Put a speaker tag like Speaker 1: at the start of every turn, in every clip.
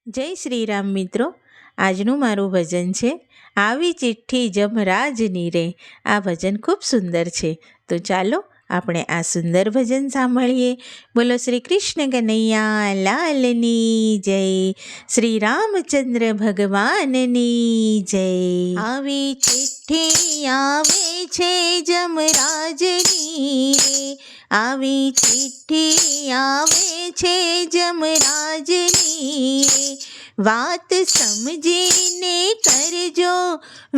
Speaker 1: જય શ્રી રામ મિત્રો. આજનું મારું ભજન છે આવી ચિઠ્ઠી જમરાજની રે. આ ભજન ખૂબ સુંદર છે, તો ચાલો આપણે આ સુંદર ભજન સાંભળીએ. બોલો શ્રી કૃષ્ણ કનૈયા લાલની જય, શ્રી રામચંદ્ર ભગવાનની જય. આવી ચિઠ્ઠી આવે છે જમરાજની રે, આવી ચિઠ્ઠી આવે છે જમરાજની રે. વાત સમજીને કરજો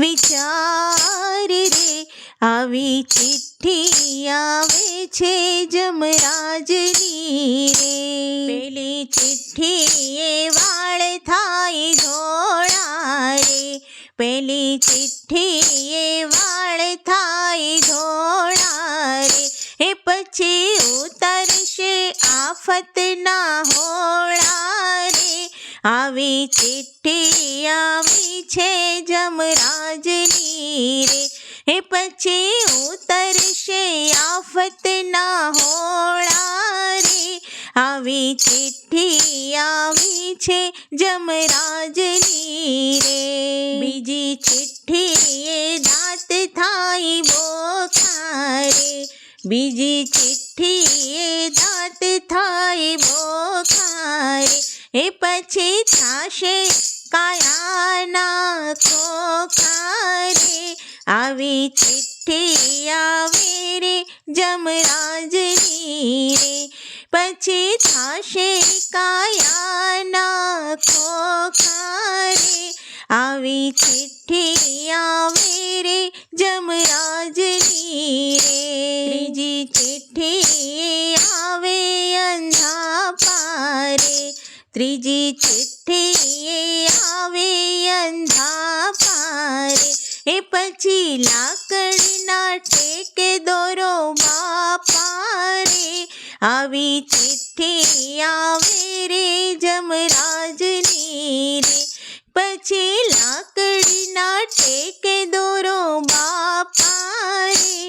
Speaker 1: વિચાર રે, આવી ચિઠ્ઠી આવે છે જમરાજની રે. પેલી ચિઠ્ઠી એ વાળ થાય ધોળા રે, પેલી ચિઠ્ઠી એ વાળ થાય ધોળા રે. એ પછી ઉતરશે આફતના હોળા રે, આવી ચિઠ્ઠી આવી છે જમરાજની રે. એ પછી ઉતરશે આફતના હોળા રે, આવી ચિઠ્ઠી આવી છે જમરાજની રે. બીજી ચિઠ્ઠી એ દાંત થાય બોખા રે, બીજી ચિઠ્ઠી એ દાંત થાય બોખા રે. એ પછી થાશે કાયાના ખોખા રે, આવી ચિઠ્ઠી આવે રે જમરાજની રે. પછી થાશે કાયાના ખોખા રે, આવી ચિઠ્ઠી આવે રે જમરાજની રે. ત્રીજી ચિઠ્ઠી આવે અંધાપા રે, ત્રીજી ચિઠ્ઠી આવે અંધાપા રે. એ પછી લાકડીના ટેકે દોરો બાપા રે, આવી ચિઠ્ઠી આવે રે જમરાજની રે. પછી લાકડીના ટેકે દોરો બાપા રે,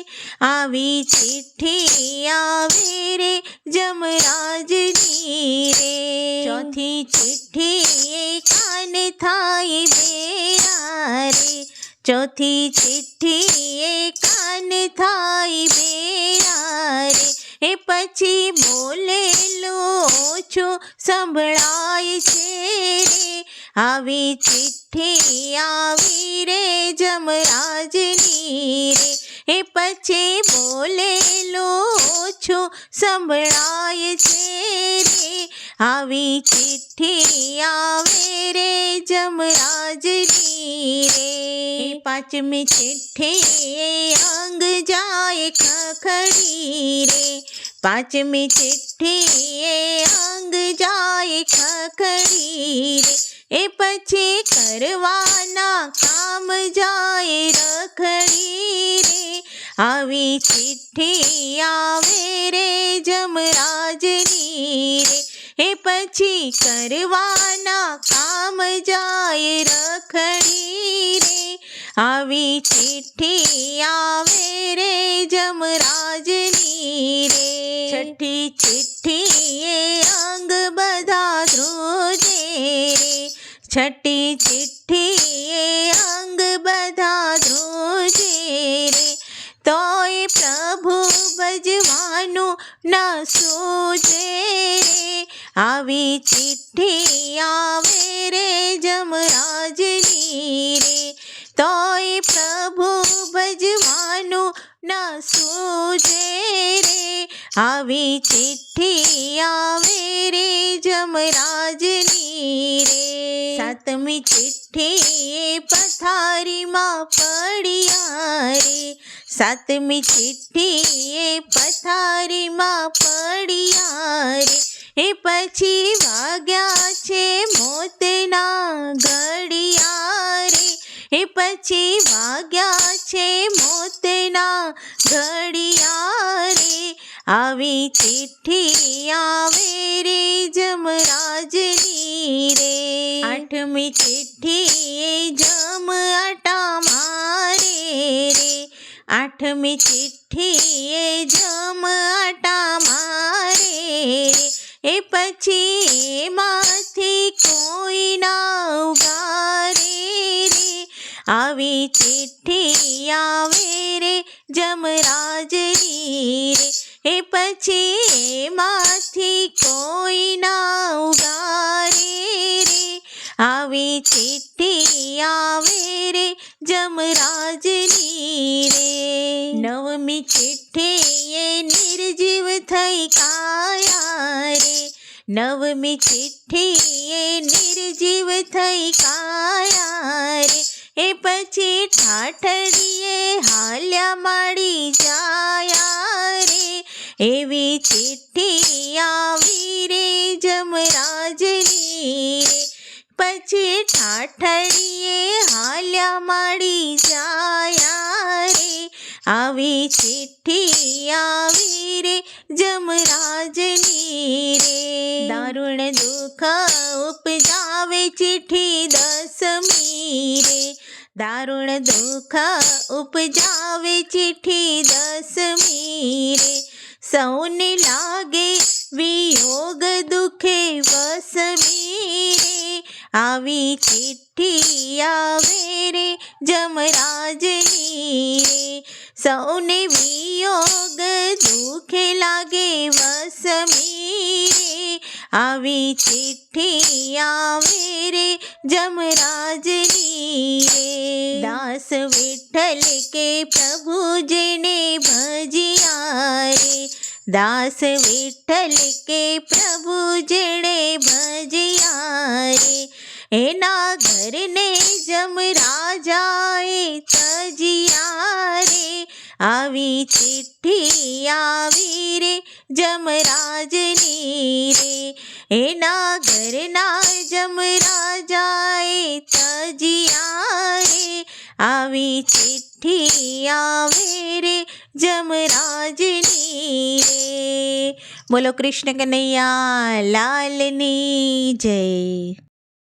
Speaker 1: આવી ચિઠ્ઠી આવે રે જમરાજની રે. ચોથી ચિઠ્ઠી એ કાન થાય બેરા રે, ચોથી ચિઠ્ઠી એ કાન થાય બેરા રે. એ પછી બોલેલું ઓછું સંભળાય છે રે, આવી ચિઠ્ઠી આવી રે જમરાજની રે. એ પછી બોલેલું ઓછું સંભળાય છે રે, આવી ચિઠ્ઠી આવે રે જમરાજની રે. પાંચમી ચિઠ્ઠી એ અંગ જાય ખખડી રે, પાંચમી ચિઠ્ઠી એ અંગ જાય ખખડી રે. એ પછી કરવાના કામ જાય રખડી રે, આવી ચિઠ્ઠી આવે રે જમરાજની રે. એ પછી કરવાના કામ જાય રખડી રે, આવી ચિઠ્ઠી આવે રે જમરાજની રે. છઠ્ઠી ચિઠ્ઠી એ અંગ બધા ધ્રુજે રે, છઠ્ઠી ચિઠ્ઠી એ અંગ બધા ધ્રુજે રે. તોય પ્રભુ ભજવાનું ન સૂજે રે, આવી ચિઠ્ઠી આવે રે જમરાજની રે. તોય પ્રભુ ભજવાનું ન સૂજે રે, આવી ચિઠ્ઠી આવે રે જમરાજની રે. સાતમી ચિઠ્ઠી એ પથારીમાં પડ્યા રે, સાતમી ચિઠ્ઠી એ પથારીમાં પડ્યા રે. એ પછી વાગ્યા છે મોતના ઘડિયા રે, એ પછી વાગ્યા છે મોતના ઘડિયા રે, આવી ચિઠ્ઠી આવે રે જમરાજની રે. આઠમી ચિઠ્ઠી એ જમ આટા મારે રે, આઠમી ચિઠ્ઠી એ જમ આટા મારે રે. એ પછી એમાંથી કોઈ આવી ચિઠ્ઠી આવે રે જમરાજની રે, એ પછી એમાંથી કોઈ ના ઉગારે રે, આવી ચિઠ્ઠી આવે રે જમરાજની રે. નવમી ચિઠ્ઠી એ નિર્જીવ થઈ કાયા રે, નવમી ચિઠ્ઠી એ નિર્જીવ થઈ કાયા રે, એ પછી ઠાઠડીએ હાલ્યા માડી જાયા રે, એવી ચિઠ્ઠી આવી રે જમરાજની રે, પછી ઠાઠડીએ હાલ્યા માડી જાયા રે, આવી ચિઠ્ઠી આવી રે જમરાજની રે. દારૂણ દુઃખ ઉપજાવે ચિઠ્ઠી દસમી રે, દારૂણ દુઃખ ઉપજાવે ચિઠ્ઠી દસમી રે, સૌને લાગે વિયોગ દુઃખે વસમી રે, આવી ચિઠ્ઠી આવે રે જમરાજની રે, સૌને વિયોગ દુઃખે લાગે વસમી રે, આવી ચિઠ્ઠી આવે રે જમરાજની રે. દાસ વિઠ્ઠલ કે પ્રભુ જેને ભજ્યા રે, દાસ વિઠ્ઠલ કે પ્રભુ જેણે ભજ્યા રે, એના ઘરને જમરાજાએ તજ્યા રે, આવી ચિઠ્ઠી આવી રે જમરાજની રે, એના ઘરના જમરાજાએ તજ્યા રે, આવી ચિઠ્ઠી આવે રે જમરાજની રે. બોલો કૃષ્ણ કનૈયા લાલની જય.